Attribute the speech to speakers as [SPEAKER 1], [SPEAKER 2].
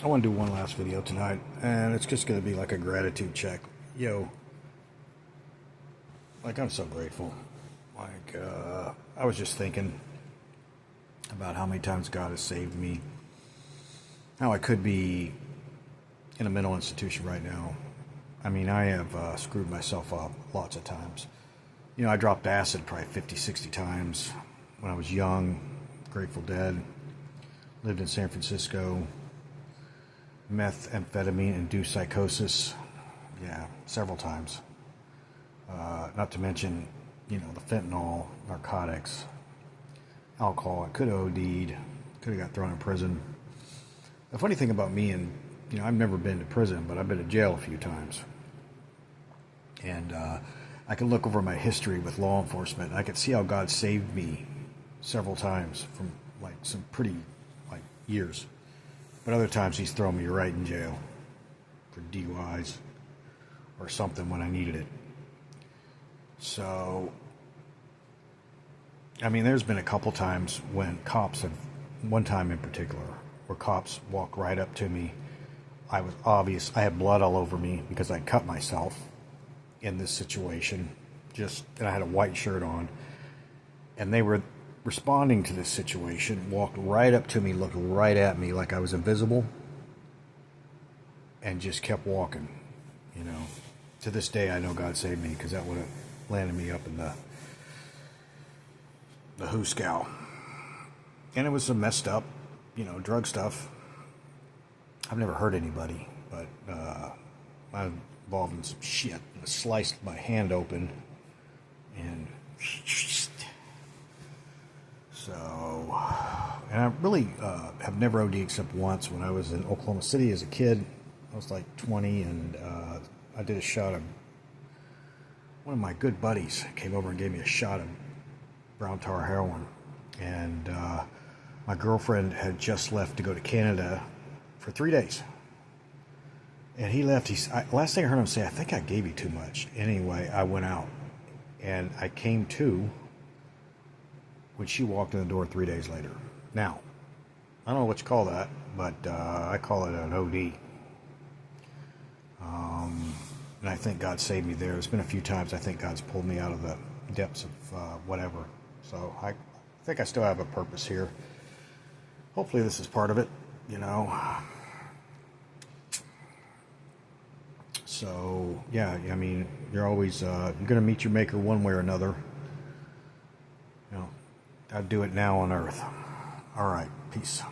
[SPEAKER 1] I want to do one last video tonight, and it's just going to be like a gratitude check. Yo, like, I'm so grateful. I was just thinking about how many times God has saved me, how I could be in a mental institution right now. I mean, I have screwed myself up lots of times. You know, I dropped acid probably 50, 60 times when I was young, Grateful Dead, lived in San Francisco, methamphetamine-induced psychosis, yeah, several times. Not to mention, you know, the fentanyl, narcotics, alcohol. I could have OD'd, could have got thrown in prison. The funny thing about me, and you know, I've never been to prison, but I've been to jail a few times. And I can look over my history with law enforcement, and I could see how God saved me several times from like some pretty like years. But other times he's thrown me right in jail for DUIs or something when I needed it. So, I mean, there's been a couple times when cops have, one time in particular, where cops walked right up to me. I was obvious, I had blood all over me because I cut myself in this situation, and I had a white shirt on, and they were responding to this situation, walked right up to me, looked right at me like I was invisible, and just kept walking, you know. To this day, I know God saved me, because that would have landed me up in the hooscow. And it was some messed up, you know, drug stuff. I've never hurt anybody, but I'm involved in some shit. I sliced my hand open, and so, and I really have never OD'd except once when I was in Oklahoma City as a kid. I was like 20, and I did a shot of, one of my good buddies came over and gave me a shot of brown tar heroin. And my girlfriend had just left to go to Canada for 3 days. And he left. Last thing I heard him say, I think I gave you too much. Anyway, I went out, and I came to when she walked in the door 3 days later. Now, I don't know what you call that, but I call it an OD. And I think God saved me there. There's been a few times I think God's pulled me out of the depths of whatever. So I think I still have a purpose here. Hopefully this is part of it, you know. So, yeah, I mean, you're always, you're going to meet your maker one way or another. You know, I'd do it now on earth. All right, peace.